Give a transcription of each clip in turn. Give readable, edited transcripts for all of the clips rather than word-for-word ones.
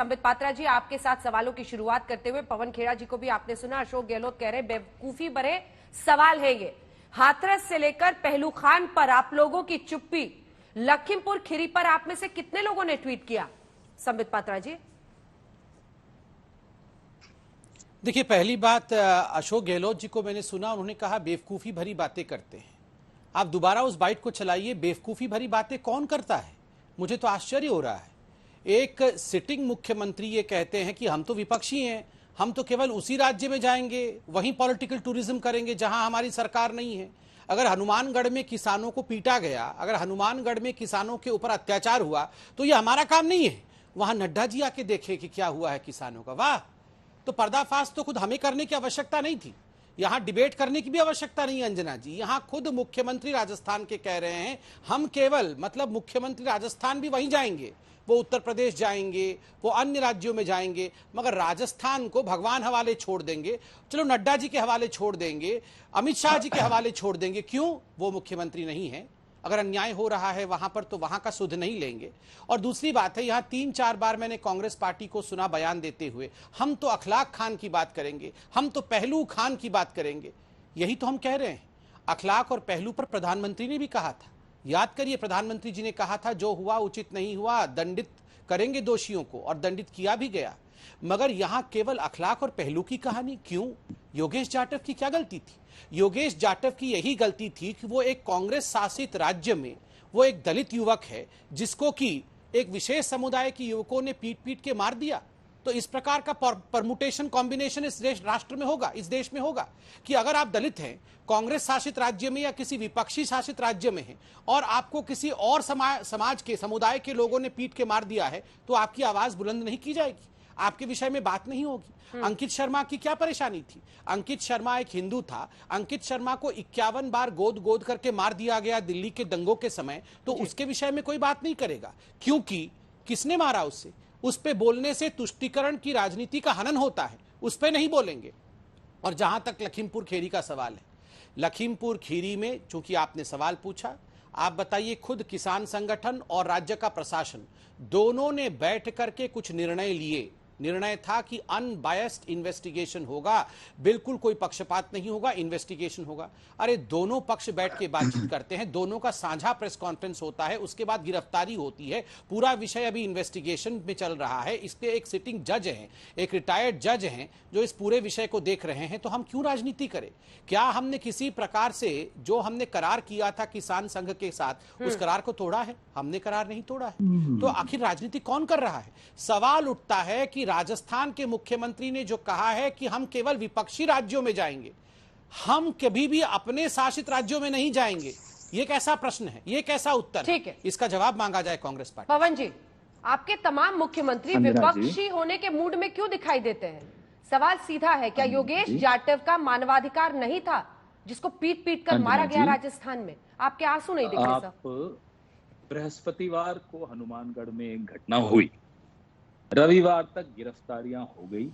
संबित पात्रा जी, आपके साथ सवालों की शुरुआत करते हुए पवन खेड़ा जी को भी आपने सुना। अशोक गहलोत कह रहे बेवकूफी भरे सवाल है ये। हाथरस से लेकर पहलू खान पर आप लोगों की चुप्पी, लखीमपुर खीरी पर आप में से कितने लोगों ने ट्वीट किया? संबित पात्रा जी। देखिए, पहली बात, अशोक गहलोत जी को मैंने सुना, उन्होंने कहा बेवकूफी भरी बातें करते हैं। आप दोबारा उस बाइट को चलाइए। बेवकूफी भरी बातें कौन करता है? मुझे तो आश्चर्य हो रहा है। एक सिटिंग मुख्यमंत्री ये कहते हैं कि हम तो विपक्षी हैं, हम तो केवल उसी राज्य में जाएंगे, वहीं पॉलिटिकल टूरिज्म करेंगे जहां हमारी सरकार नहीं है। अगर हनुमानगढ़ में किसानों को पीटा गया, अगर हनुमानगढ़ में किसानों के ऊपर अत्याचार हुआ, तो ये हमारा काम नहीं है। वहां नड्डा जी आके देखे कि क्या हुआ है किसानों का। वाह! तो पर्दाफाश तो खुद हमें करने की आवश्यकता नहीं थी, यहां डिबेट करने की भी आवश्यकता नहीं है। अंजना जी, यहां खुद मुख्यमंत्री राजस्थान के कह रहे हैं हम केवल, मतलब मुख्यमंत्री राजस्थान भी वहीं जाएंगे, वो उत्तर प्रदेश जाएंगे, वो अन्य राज्यों में जाएंगे, मगर राजस्थान को भगवान हवाले छोड़ देंगे। चलो नड्डा जी के हवाले छोड़ देंगे, अमित शाह जी के हवाले छोड़ देंगे। क्यों? वो मुख्यमंत्री नहीं है। अगर अन्याय हो रहा है वहां पर तो वहां का सुध नहीं लेंगे। और दूसरी बात है, यहां 3-4 बार मैंने कांग्रेस पार्टी को सुना बयान देते हुए, हम तो अखलाक खान की बात करेंगे, हम तो पहलू खान की बात करेंगे। यही तो हम कह रहे हैं। अखलाक और पहलू पर प्रधानमंत्री ने भी कहा था, याद करिए, प्रधानमंत्री जी ने कहा था जो हुआ उचित नहीं हुआ, दंडित करेंगे दोषियों को, और दंडित किया भी गया। मगर यहां केवल अखलाक और पहलू की कहानी क्यों? योगेश जाटव की क्या गलती थी? योगेश जाटव की यही गलती थी कि वो एक कांग्रेस शासित राज्य में, वो एक दलित युवक है जिसको कि एक विशेष समुदाय के युवकों ने पीट पीट के मार दिया। तो इस प्रकार का परमुटेशन कॉम्बिनेशन इस देश राष्ट्र में होगा, इस देश में होगा कि अगर आप दलित हैं, कांग्रेस शासित राज्य में या किसी विपक्षी शासित राज्य में हैं, और आपको किसी और समाज के समुदाय के लोगों ने पीट के मार दिया है, तो आपकी आवाज बुलंद नहीं की जाएगी, आपके विषय में बात नहीं होगी। अंकित शर्मा की क्या परेशानी थी? अंकित शर्मा एक हिंदू था, अंकित शर्मा को 51 बार गोद गोद करके मार दिया गया दिल्ली के दंगों के समय, तो उसके विषय में कोई बात नहीं करेगा, क्योंकि किसने मारा उससे? उस पे बोलने से तुष्टीकरण की राजनीति का हनन होता है, उस पे नहीं बोलेंगे। और जहां तक लखीमपुर खीरी का सवाल है, लखीमपुर खीरी में चूंकि आपने सवाल पूछा, आप बताइए, खुद किसान संगठन और राज्य का प्रशासन दोनों ने बैठ करके कुछ निर्णय लिए। निर्णय था कि अनबायस्ड इन्वेस्टिगेशन होगा, बिल्कुल कोई पक्षपात नहीं होगा, इन्वेस्टिगेशन होगा। अरे दोनों पक्ष बैठ के बातचीत करते हैं, दोनों का साझा प्रेस कॉन्फ्रेंस होता है, उसके बाद गिरफ्तारी होती है। पूरा विषय अभी इन्वेस्टिगेशन में चल रहा है। इस पे एक सिटिंग जज हैं, एक रिटायर्ड जज हैं जो इस पूरे विषय को देख रहे हैं। तो हम क्यों राजनीति करें? क्या हमने किसी प्रकार से जो हमने करार किया था किसान संघ के साथ, उस करार को तोड़ा है? हमने करार नहीं तोड़ा है। तो आखिर राजनीति कौन कर रहा है? सवाल उठता है कि राजस्थान के मुख्यमंत्री ने जो कहा है कि हम केवल विपक्षी राज्यों में जाएंगे, हम कभी भी अपने शासित राज्यों में नहीं जाएंगे, ये कैसा प्रश्न है? ये कैसा उत्तर? ठीक है, इसका जवाब मांगा जाए कांग्रेस पार्टी। पवन जी, आपके तमाम मुख्यमंत्री विपक्षी होने के मूड में क्यों दिखाई देते हैं? सवाल सीधा है, क्या योगेश जाटव का मानवाधिकार नहीं था जिसको पीट पीट कर मारा गया राजस्थान में? आपके आंसू नहीं दिख रहे साहब। बृहस्पतिवार को हनुमानगढ़ में एक घटना हुई, रविवार तक गिरफ्तारियां हो गई,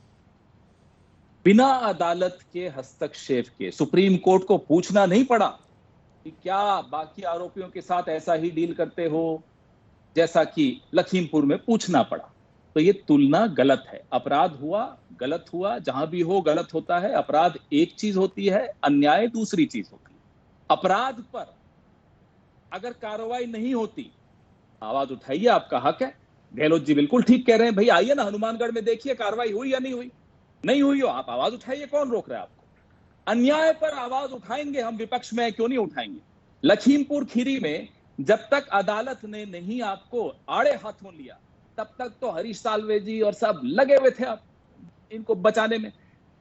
बिना अदालत के हस्तक्षेप के। सुप्रीम कोर्ट को पूछना नहीं पड़ा कि क्या बाकी आरोपियों के साथ ऐसा ही डील करते हो जैसा कि लखीमपुर में पूछना पड़ा। तो ये तुलना गलत है। अपराध हुआ, गलत हुआ, जहां भी हो गलत होता है। अपराध एक चीज होती है, अन्याय दूसरी चीज होती है। अपराध पर अगर कार्रवाई नहीं होती, आवाज उठाइए, आपका हक है। गहलोत जी बिल्कुल ठीक कह रहे हैं, भाई आइए ना हनुमानगढ़ में, देखिए कार्रवाई हुई या नहीं हुई। नहीं हुई हो, आप आवाज उठाइए, कौन रोक रहा है आपको? अन्याय पर आवाज उठाएंगे हम, विपक्ष में क्यों नहीं उठाएंगे? लखीमपुर खीरी में जब तक अदालत ने नहीं आपको आड़े हाथों लिया, तब तक तो हरीश साल्वे जी और सब लगे हुए थे आप इनको बचाने में।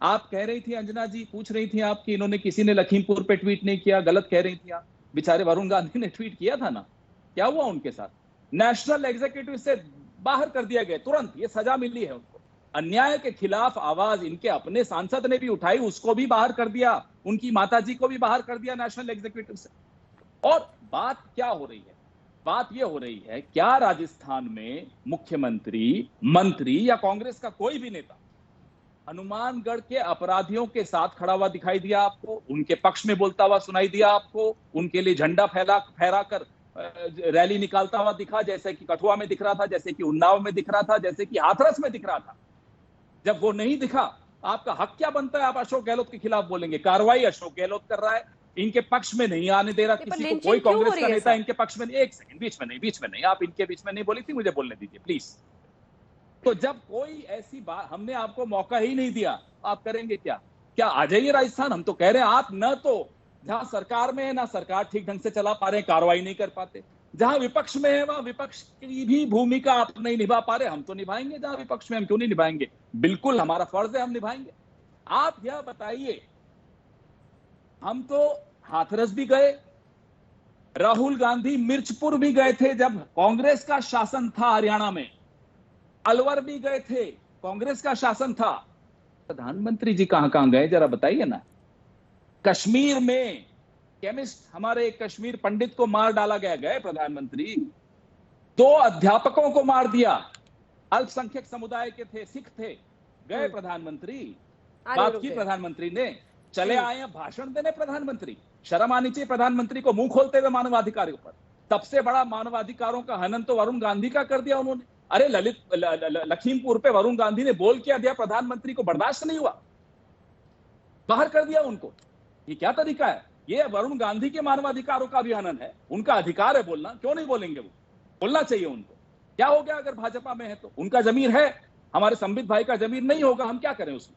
आप कह रही थी, अंजना जी पूछ रही थी आपकी, इन्होंने किसी ने लखीमपुर पे ट्वीट नहीं किया, गलत कह रही थी आप। बेचारे वरुण गांधी ने ट्वीट किया था ना, क्या हुआ उनके साथ? नेशनल एग्जीक्यूटिव से बाहर कर दिया गया तुरंत, ये सजा मिली है उनको। अन्याय के खिलाफ आवाज इनके अपने सांसद ने भी उठाई, उसको भी बाहर कर दिया, उनकी माताजी को भी बाहर कर दिया नेशनल एग्जीक्यूटिव से। और बात क्या हो रही है? बात यह हो रही है, क्या राजस्थान में मुख्यमंत्री, मंत्री या कांग्रेस का कोई भी नेता हनुमानगढ़ के अपराधियों के साथ खड़ा हुआ दिखाई दिया आपको? उनके पक्ष में बोलता हुआ सुनाई दिया आपको? उनके लिए झंडा फहराकर रैली निकालता हुआ दिखा, जैसे कि कठुआ में दिख रहा था, जैसे कि उन्नाव में दिख रहा था, जैसे कि हाथरस में दिख रहा था। जब वो नहीं दिखा, आपका हक क्या बनता है? आप अशोक गहलोत के खिलाफ बोलेंगे। कार्रवाई अशोक गहलोत कर रहा है, इनके पक्ष में नहीं आने दे रहा किसी को। कोई कांग्रेस का नेता इनके पक्ष में नहीं। एक सेकंड, बीच में नहीं, आप इनके बीच में नहीं बोली थी, मुझे बोलने दीजिए प्लीज। तो जब कोई ऐसी बात, हमने आपको मौका ही नहीं दिया, आप करेंगे क्या? क्या आ जाइए राजस्थान? हम तो कह रहे हैं, आप न तो जहां सरकार में है, ना सरकार ठीक ढंग से चला पा रहे हैं, कार्रवाई नहीं कर पाते। जहां विपक्ष में है, वहां विपक्ष की भी भूमिका आप नहीं निभा पा रहे। हम तो निभाएंगे, जहां विपक्ष में हम क्यों नहीं निभाएंगे? बिल्कुल हमारा फर्ज है, हम निभाएंगे। आप यह बताइए, हम तो हाथरस भी गए, राहुल गांधी मिर्चपुर भी गए थे जब कांग्रेस का शासन था हरियाणा में, अलवर भी गए थे, कांग्रेस का शासन था। प्रधानमंत्री जी कहां कहां गए, जरा बताइए ना। कश्मीर में केमिस्ट, हमारे एक कश्मीर पंडित को मार डाला गया, गए प्रधानमंत्री। 2 अध्यापकों को मार दिया, अल्पसंख्यक समुदाय के थे, सिख थे, गए प्रधानमंत्री। बात की प्रधानमंत्री ने, चले आए हैं भाषण देने प्रधानमंत्री। शर्म आनी चाहिए प्रधानमंत्री को, मुंह खोलते हुए मानवाधिकारों पर। सबसे बड़ा मानवाधिकारों का हनन तो वरुण गांधी का कर दिया उन्होंने। अरे लखीमपुर पे वरुण गांधी ने बोल क्या दिया, प्रधानमंत्री को बर्दाश्त नहीं हुआ, बाहर कर दिया उनको। ये क्या तरीका है? ये वरुण गांधी के मानवाधिकारों का भी हनन है। उनका अधिकार है बोलना, क्यों नहीं बोलेंगे? वो बोलना चाहिए उनको। क्या हो गया अगर भाजपा में है तो? उनका जमीर है, हमारे संबित भाई का जमीर नहीं होगा, हम क्या करें उसमें?